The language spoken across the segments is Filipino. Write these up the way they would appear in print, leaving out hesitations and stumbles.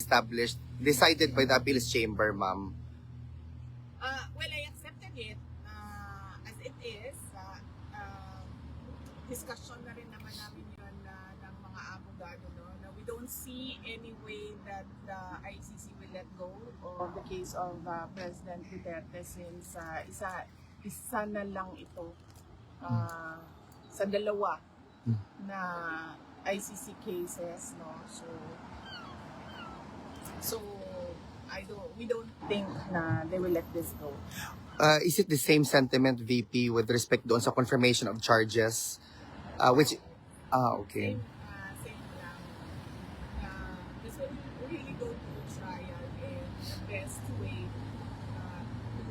established, decided by the appeals chamber, ma'am? Well, I accepted it as it is. Discussion na rin naman namin yun ng mga abogado, no? Na we don't see any way that the ICC will let go of the case of President Duterte since isa na lang ito sa dalawa na ICC cases, no? So we don't think na they will let this go. Is it the same sentiment, VP, with respect doon sa confirmation of charges? Okay. Same lang. This will really go to trial, and the best way to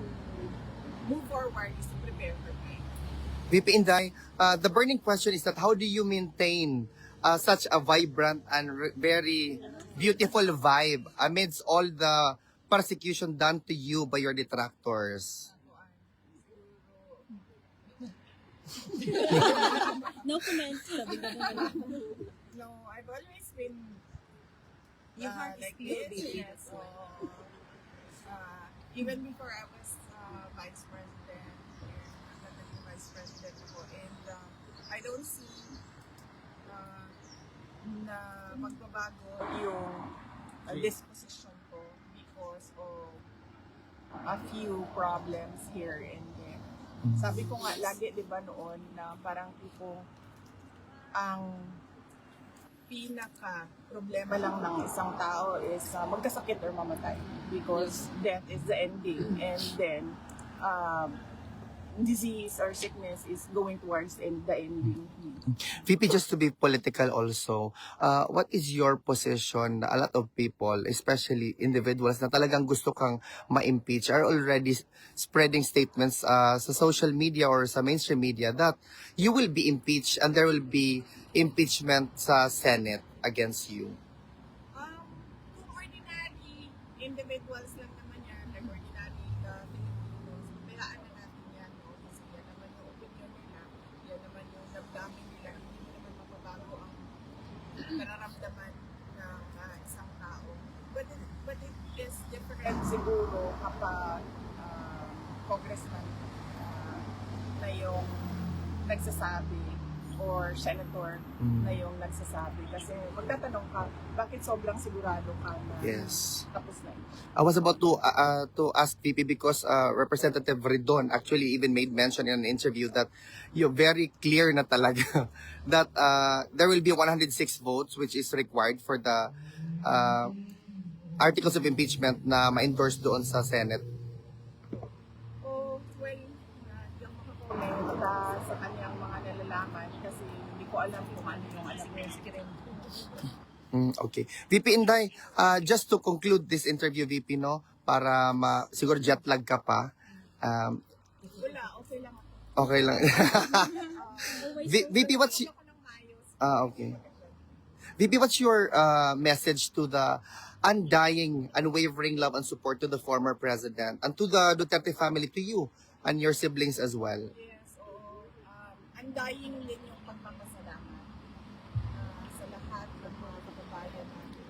move forward is to prepare for trial. VP Inday, the burning question is that how do you maintain such a vibrant and very beautiful vibe amidst all the persecution done to you by your detractors? No comment. Sabi ko naman. No, I've always been Your heart is like pure, this. baby. Yeah, so, even before I was vice president, and naging vice president ako, and I don't see na magbabago yung disposition ko because of a few problems here and there. Sabi ko nga lagi, di ba noon, na parang tipo ang pinaka problema lang ng isang tao is magkasakit or mamatay because death is the ending, and then disease or sickness is going towards the ending. VP, just to be political also, what is your position? A lot of people, especially individuals na talagang gusto kang ma-impeach, are already spreading statements sa social media or sa mainstream media that you will be impeached and there will be impeachment sa Senate against you. Kung ordinary individuals lang naman yan, like ordinary Filipinos, bayaan na natin yan, no? Kasi yan naman yung opinion nila, yan naman yung damdamin nila, hindi mo naman mapabago ang nararamdaman ng isang tao. But it is different siguro kapag congressman na yung nagsasabi or senator na yung nagsasabi. Kasi magtatanong ka, bakit sobrang sigurado ka na Yes. tapos na ito? I was about to ask VP because Representative Ridon actually even made mention in an interview that you're very clear na talaga that there will be 106 votes which is required for the articles of impeachment na ma-endorse doon sa Senate. Oh, well, hindi ako makakomment sa kanyang mga nalalaman kasi hindi ko alam kung ano yung alam niya sa kirin. Okay. VP Inday, just to conclude this interview, VP, no, para siguro jet lag ka pa. Wala, okay lang ako. Okay lang. VP, what's Ako ng maayos. okay. VP, what's your message to the undying, unwavering love and support to the former president and to the Duterte family, to you and your siblings as well? Yes, oo. Undying din yung pagpapasalamat sa lahat ng mga kababayan natin.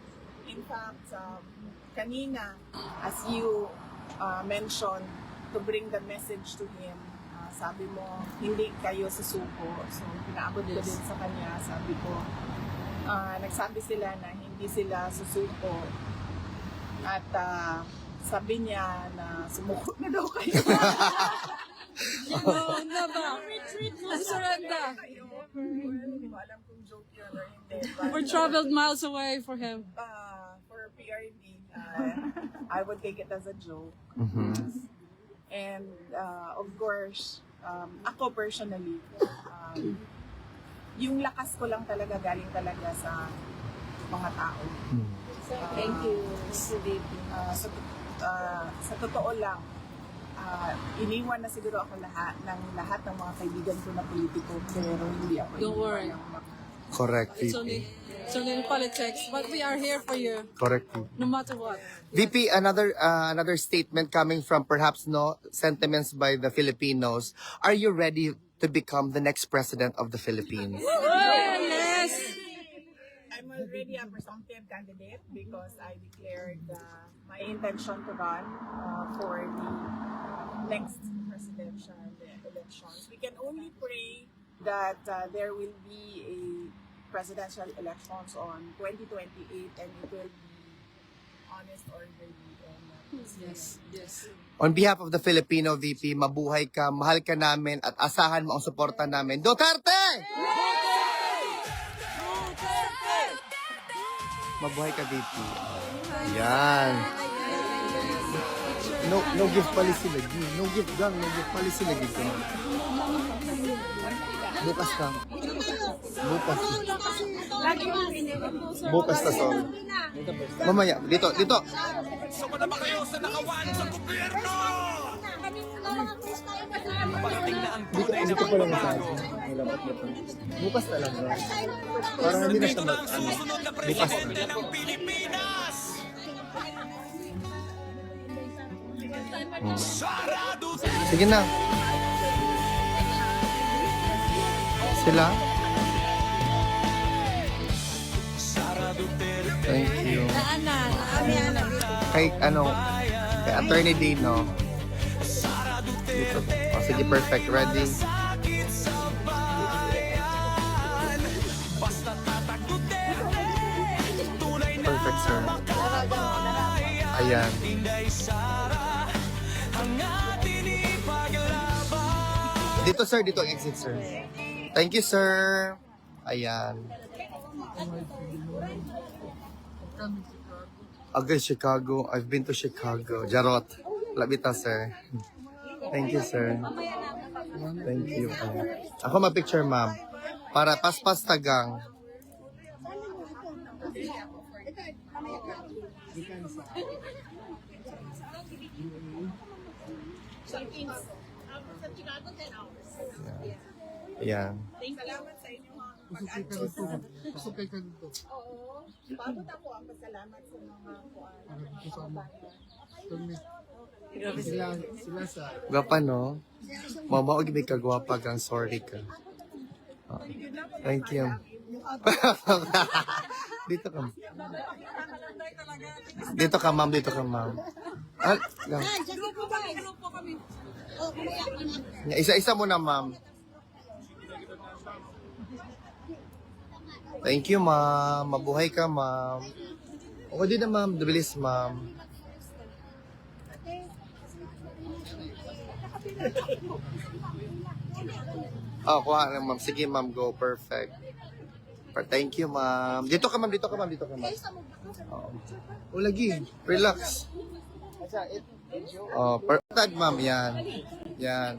In fact, kanina, as you mentioned, to bring the message to him, sabi mo, hindi kayo susuko. So, pinaabot ko din sa kanya, sabi ko, nagsabi sila na hindi sila susuko. At sabi niya na sumuko na daw kayo. No, never. Retreat na surrender. Hindi mo alam kung joke yun or hindi. But, We traveled miles away for him. for PRD, I would take it as a joke. And of course, ako personally, yung lakas ko lang talaga galing talaga sa mga tao. Thank you, Baby. Sa totoo lang, iniwan na siguro ako lahat ng mga kaibigan ko na politiko, pero hindi ako Don't worry. ng mga Correct, It's VP. only in politics, but we are here for you, Correct, VP. no matter what. VP, another statement coming from perhaps sentiments by the Filipinos. Are you ready to become the next president of the Philippines? Yes. I'm already a presumptive candidate because I declared my intention to run for the next presidential elections. We can only pray that there will be a presidential elections on 2028 and it will be honest, orderly, and Yes, yes. On behalf of the Filipino VP, mabuhay ka, mahal ka namin, at asahan mo ang suporta namin. Duterte! Mabuhay ka, VP. Yan. No gift policy lagi. No gift gang, no gift policy lagi ko. Bukas ka. Bukas. Bukas na sol. Mamaya, dito. Sumama na ba kayo sa nakawan sa gobyerno? Parating na ang tunay na pagbabago. Bukas talaga. Parang hindi na Dito siya na ang susunod na presidente ng Pilipinas. Sara Duterte. Sige na. Sila? Sara Duterte. Thank you. Kay Attorney Dino. Dito. Oh, sige, perfect. Ready? Sakit sa bayan. Basta tatak Duterte. Tunay na Perfect, sir. kababayan. Ayan. Inday Sara, ang ating ipaglaban. Dito, sir. Dito ang exit, sir. Thank you, sir. Ayan. Agay, Chicago. I've been to Chicago. Jarot. Labita, sir. Thank you, sir. Thank you. Ako ma-picture, ma'am. Para paspas tagang. Ayan. salamat sa inyo mga Oo. Bago ako ang pasalamat sa mga Gwapa, no? Mama, og may kagwapa kang sorry ka. Oh, thank you. Dito ka. Dito ka, ma'am. Dito ka, ma'am. Ah, lang. Isa-isa muna, ma'am. Thank you, ma'am. Mabuhay ka, ma'am. Okay din na, ma'am. Bilis, ma'am. Oh, kuha na, ma'am. Sige, ma'am. Go. Perfect. Thank you, ma'am. Dito ka, ma'am. Dito ka, ma'am. Dito ka, ma'am. Oh, lagi. Relax. Oh, perfect, ma'am. Yan. Yan.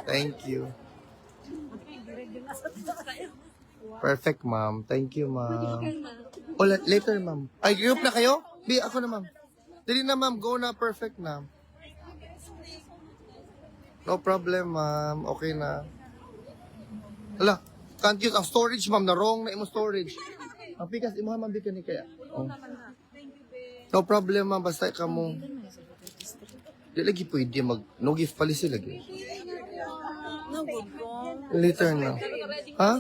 Thank you. Perfect, ma'am. Thank you, ma'am. Oh, later, ma'am. Ay, group na kayo? Bi, ako na, ma'am. Dili na, ma'am. Go na. Perfect na. No problem, ma'am. Okay na. Hala, can't use ang storage, ma'am. Na wrong na imo storage. Ang pikas, imuha, ma'am. Bika ni kaya. Oh. No problem, ma'am. Basta ka mo. Di lagi pwede mag... No gift policy lagi. Later na. Ha?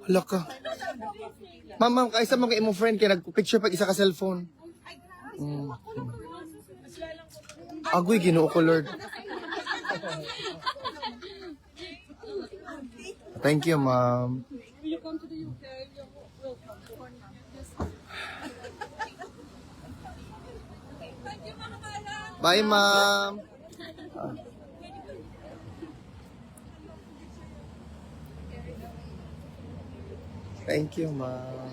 Hala ka. Ma'am, kaisa mo kay imong friend kaya nag-picture pag isa ka cellphone. Agoy, Ginoo ko, Lord. Thank you, ma'am. Will you come to the UK? You're welcome. Thank you, mga kala. Bye, ma'am. Thank you, ma'am.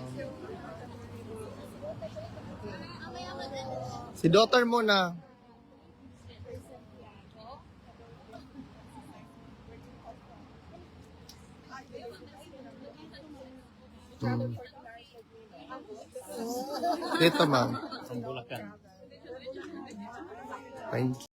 Si daughter mo na. Dito, ma'am. Thank you.